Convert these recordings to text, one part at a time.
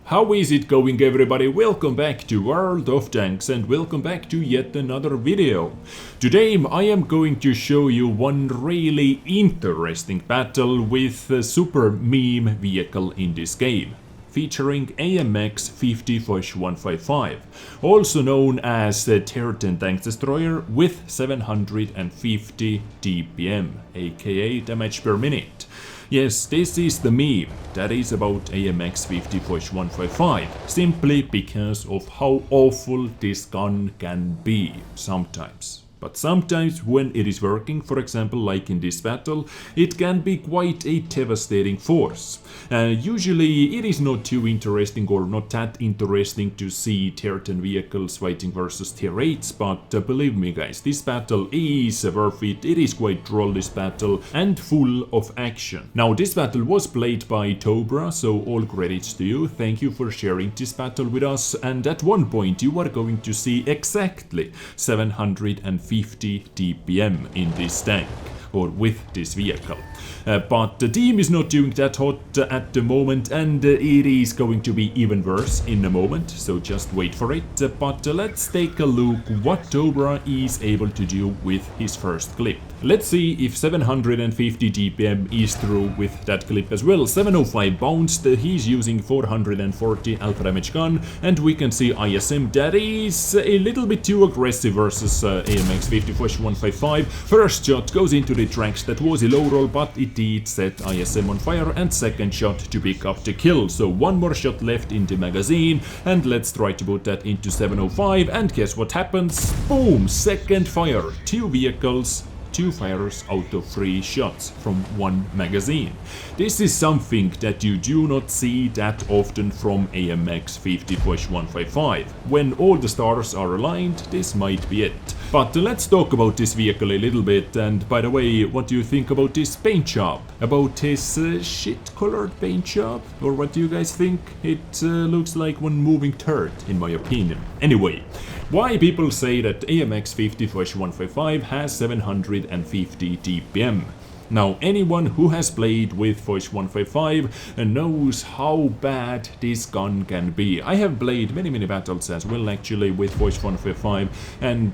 How is it going, everybody? Welcome back to World of Tanks and welcome back to yet another video. Today I am going to show you one really interesting battle with a super meme vehicle in this game, featuring AMX 50 Foch 155, also known as the Dezrng tank destroyer with 750 DPM, aka damage per minute. Yes, this is the meme that is about AMX 50 Foch 155, simply because of how awful this gun can be sometimes. But sometimes when it is working, for example like in this battle, it can be quite a devastating force. Usually it is not too interesting or not that interesting to see Dezrng vehicles fighting versus tier 8s, but believe me guys, this battle is worth it. It is quite droll, this battle, and full of action. Now this battle was played by Tobra, so all credits to you. Thank you for sharing this battle with us, and at one point you are going to see exactly 750 DPM in this tank, or with this vehicle. But the team is not doing that hot at the moment, and it is going to be even worse in a moment, so just wait for it. But let's take a look what Tobra is able to do with his first clip. Let's see if 750 DPM is through with that clip as well. 705 bounced, he's using 440 alpha damage gun, and we can see ISM that is a little bit too aggressive versus AMX 50 Foch 155. First shot goes into the tracks, that was a low roll, but it did set ISM on fire, and second shot to pick up the kill. So one more shot left in the magazine, and let's try to put that into 705, and guess what happens? Boom! Second fire, 2 vehicles, 2 fires out of 3 shots from 1 magazine. This is something that you do not see that often from AMX 50 Foch 155. When all the stars are aligned, this might be it. But let's talk about this vehicle a little bit, and by the way, what do you think about this paint job? About his shit-colored paint job? Or what do you guys think? It looks like one moving turd, in my opinion. Anyway, why people say that AMX 50 Foch 155 has 750 DPM. Now, anyone who has played with Foch 155 knows how bad this gun can be. I have played many battles as well actually with Foch 155, and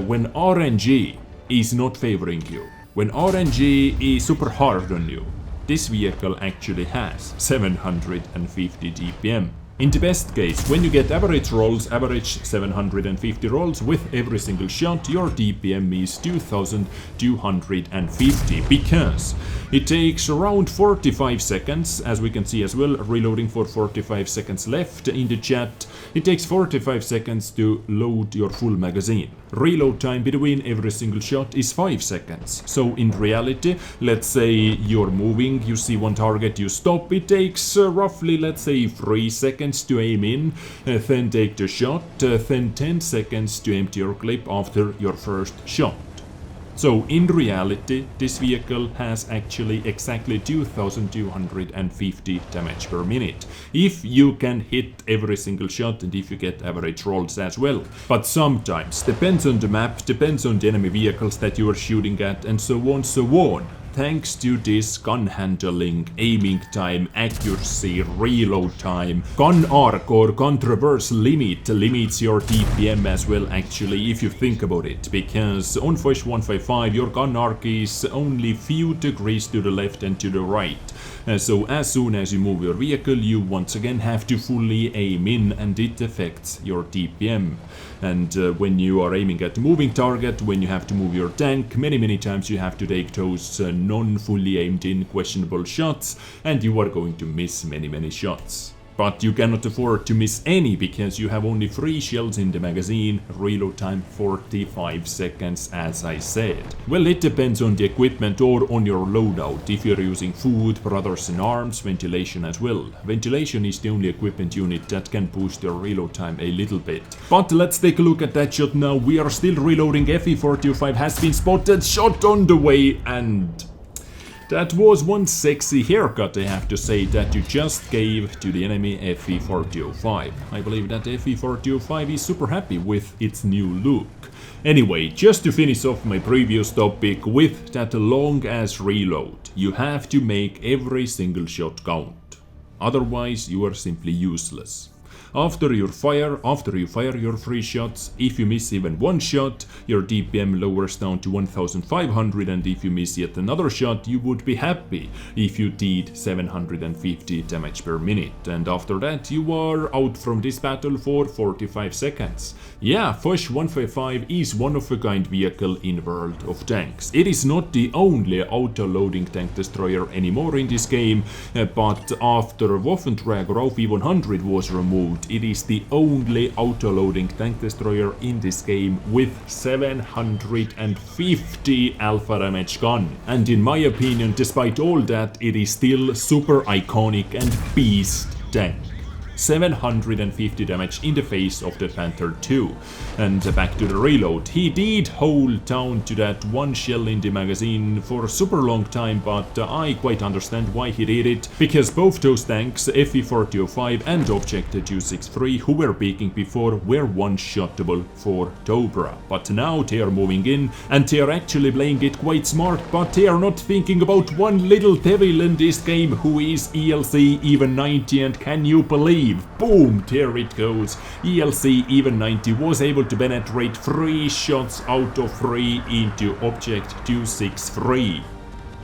when RNG is not favoring you, when RNG is super hard on you, this vehicle actually has 750 DPM. In the best case, when you get average rolls, average 750 rolls with every single shot, your DPM is 2250, because it takes around 45 seconds, as we can see as well, reloading for 45 seconds left in the chat. It takes 45 seconds to load your full magazine. Reload time between every single shot is 5 seconds. So in reality, let's say you're moving, you see one target, you stop, it takes roughly, let's say 3 seconds to aim in, then take the shot, then 10 seconds to empty your clip after your first shot. So in reality, this vehicle has actually exactly 2250 damage per minute, if you can hit every single shot and if you get average rolls as well. But sometimes, depends on the map, depends on the enemy vehicles that you are shooting at, and so on, so on. Thanks to this gun handling, aiming time, accuracy, reload time, gun arc or gun traverse limit limits your DPM as well actually, if you think about it, because on Foch 155 your gun arc is only few degrees to the left and to the right. So as soon as you move your vehicle, you once again have to fully aim in, and it affects your DPM. And when you are aiming at a moving target, when you have to move your tank, many times you have to take those non-fully aimed in questionable shots, and you are going to miss many shots. But you cannot afford to miss any, because you have only 3 shells in the magazine, reload time 45 seconds as I said. Well, it depends on the equipment or on your loadout, if you're using food, brothers and arms, ventilation as well. Ventilation is the only equipment unit that can boost your reload time a little bit. But let's take a look at that shot now. We are still reloading. FE425 has been spotted, shot on the way, and that was one sexy haircut, I have to say, that you just gave to the enemy FE425. I believe that FE425 is super happy with its new look. Anyway, just to finish off my previous topic, with that long ass reload, you have to make every single shot count. Otherwise, you are simply useless. After you fire your 3 shots, if you miss even 1 shot, your DPM lowers down to 1500, and if you miss yet another shot, you would be happy if you did 750 damage per minute, and after that you are out from this battle for 45 seconds. Yeah, Foch 155 is one of a kind vehicle in World of Tanks. It is not the only auto-loading tank destroyer anymore in this game, but after Waffenträger auf V100 was removed, it is the only auto-loading tank destroyer in this game with 750 alpha damage gun. And in my opinion, despite all that, it is still super iconic and beast tank. 750 damage in the face of the Panther II. And back to the reload. He did hold down to that 1 shell in the magazine for a super long time, but I quite understand why he did it, because both those tanks, FE-4005 and Object 263, who were peeking before, were one-shottable for Dobra. But now they are moving in, and they are actually playing it quite smart, but they are not thinking about one little devil in this game who is ELC even 90, and can you believe? Boom, there it goes. ELC even 90 was able to penetrate 3 shots out of 3 into Object 263.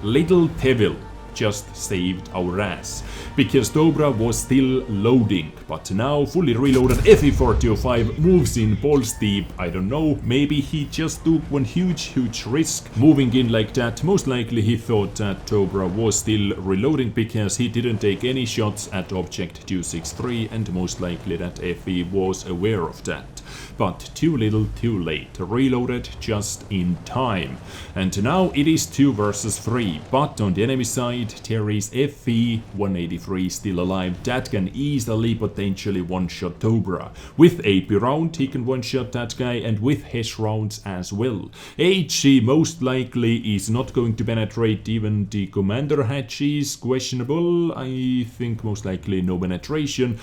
Little devil just saved our ass, because Dobra was still loading, but now fully reloaded FE-4005 moves in balls deep. I don't know, maybe he just took one huge risk moving in like that. Most likely he thought that Dobra was still reloading, because he didn't take any shots at Object 263, and most likely that FE was aware of that. But too little too late, reloaded just in time. And now it is 2 versus 3, but on the enemy side there is FE-183 still alive that can easily potentially one-shot Dobra. With AP round he can one-shot that guy, and with HESH rounds as well. HE most likely is not going to penetrate, even the commander hatch is questionable. I think most likely no penetration.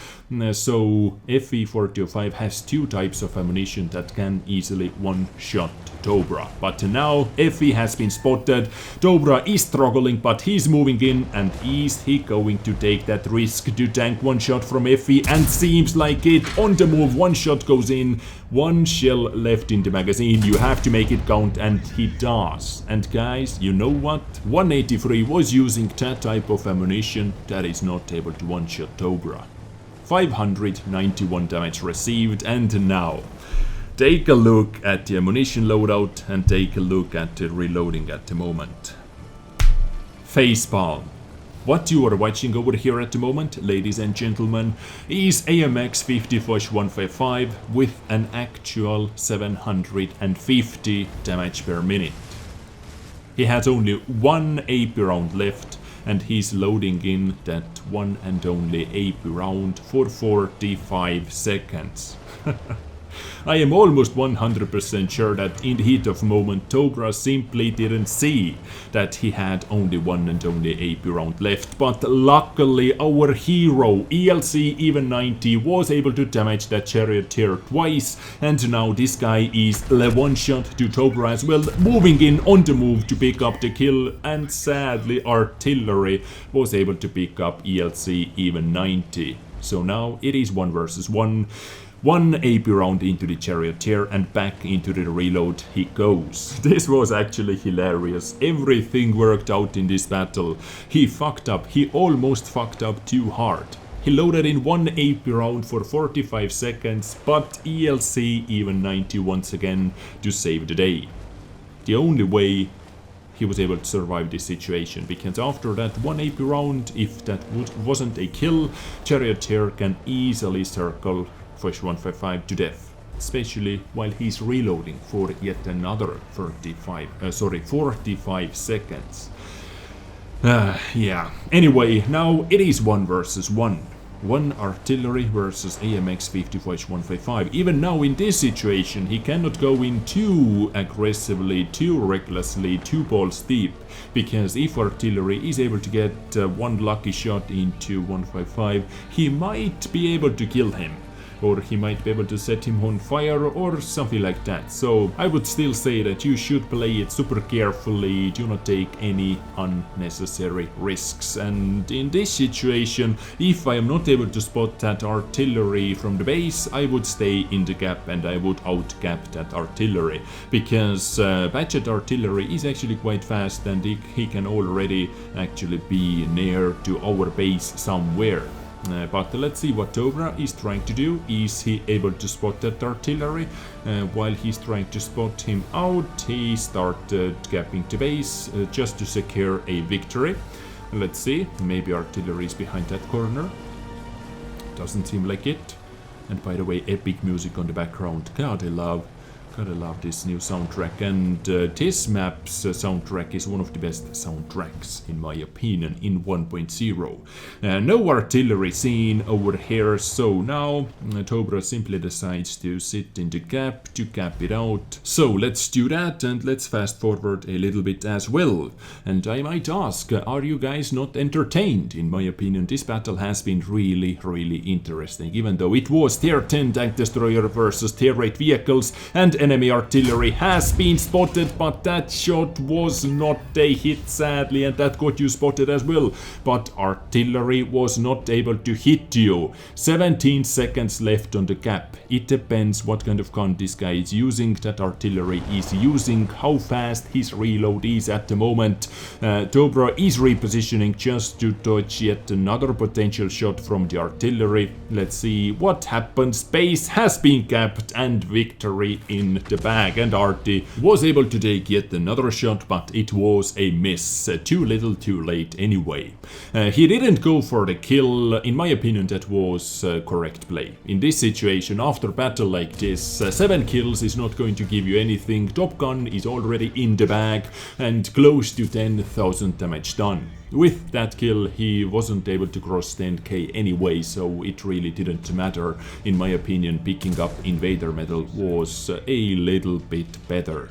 So FE-4005 has 2 types of ammunition that can easily one-shot Dobra. But now FE has been spotted. Dobra is struggling, but he's moving in, and is he going to take that risk to tank 1 shot from FE? And seems like it. On the move, 1 shot goes in, 1 shell left in the magazine. You have to make it count, and he does. And guys, you know what? 183 was using that type of ammunition that is not able to one-shot Dobra. 591 damage received, and now take a look at the ammunition loadout and take a look at the reloading at the moment. Facepalm. What you are watching over here at the moment, ladies and gentlemen, is AMX 50 Foch 155 with an actual 750 damage per minute. He has only 1 AP round left, and he's loading in that one and only AP round for 45 seconds. I am almost 100% sure that in the heat of moment Dobra simply didn't see that he had only 1 and only AP round left, but luckily our hero ELC even 90 was able to damage that charioteer twice, and now this guy is a one-shot to Dobra as well, moving in on the move to pick up the kill, and sadly artillery was able to pick up ELC even 90. So now it is 1 versus 1. 1 AP round into the charioteer, and back into the reload he goes. This was actually hilarious. Everything worked out in this battle. He fucked up. He almost fucked up too hard. He loaded in 1 AP round for 45 seconds, but ELC even 90 once again to save the day. The only way he was able to survive this situation, because after that 1 AP round, if that wasn't a kill, charioteer can easily circle Foch 155 to death, especially while he's reloading for yet another 45 seconds. Yeah. Anyway, now it is 1 versus 1. 1 artillery versus AMX 50 Foch 155. Even now in this situation he cannot go in too aggressively, too recklessly, too balls deep, because if artillery is able to get 1 lucky shot into 155, he might be able to kill him. or he might be able to set him on fire or something like that. So I would still say that you should play it super carefully, do not take any unnecessary risks. And in this situation, if I am not able to spot that artillery from the base, I would stay in the gap and I would outgap that artillery, because Badget artillery is actually quite fast and he can already actually be near to our base somewhere. But let's see what Dobra is trying to do. Is he able to spot that artillery? While he's trying to spot him out, he started gapping the base just to secure a victory. Let's see, maybe artillery is behind that corner. Doesn't seem like it. And by the way, epic music on the background. Gotta love this new soundtrack, and this map's soundtrack is one of the best soundtracks in my opinion in 1.0. No artillery seen over here, so now Dobra simply decides to sit in the gap to cap it out. So let's do that, and let's fast forward a little bit as well. And I might ask, are you guys not entertained? In my opinion, this battle has been really interesting, even though it was tier 10 tank destroyer versus tier 8 vehicles, and enemy artillery has been spotted, but that shot was not a hit sadly, and that got you spotted as well. But artillery was not able to hit you. 17 seconds left on the gap. It depends what kind of gun this guy is using, that artillery is using, how fast his reload is at the moment. Dobra is repositioning just to dodge yet another potential shot from the artillery. Let's see what happens. Base has been capped and victory in the bag, and Artie was able to take yet another shot, but it was a miss. Too little too late anyway. He didn't go for the kill. In my opinion, that was correct play. In this situation, after battle like this, 7 kills is not going to give you anything. Top Gun is already in the bag and close to 10,000 damage done. With that kill, he wasn't able to cross 10k anyway, so it really didn't matter. In my opinion, picking up Invader Medal was a little bit better.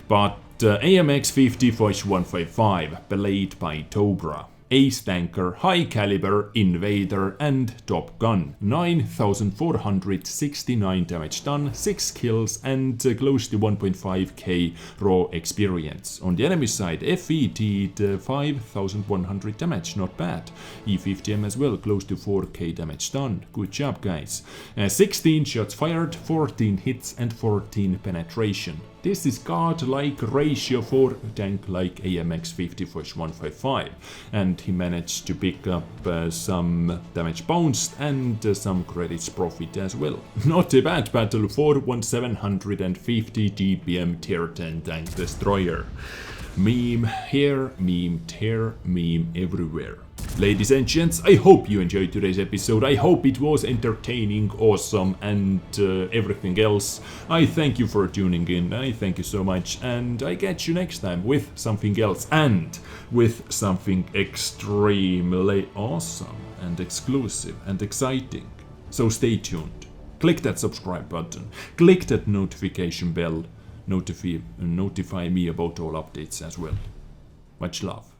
But AMX 50 Foch 155, played by Dobra. Ace Tanker, High Caliber, Invader and Top Gun. 9,469 damage done, 6 kills and close to 1.5k raw experience. On the enemy side, FE did 5,100 damage, not bad. E50M as well, close to 4k damage done. Good job guys. 16 shots fired, 14 hits and 14 penetration. This is godlike ratio for a tank like AMX 50 Foch 155, and he managed to pick up some damage bounced and some credits profit as well. Not a bad battle for 1750 DPM tier 10 tank destroyer. Meme here, meme there, meme everywhere. Ladies and gents, I hope you enjoyed today's episode. I hope it was entertaining, awesome and everything else. I thank you for tuning in, I thank you so much, and I catch you next time with something else and with something extremely awesome and exclusive and exciting. So stay tuned, click that subscribe button, click that notification bell, notify me about all updates as well. Much love.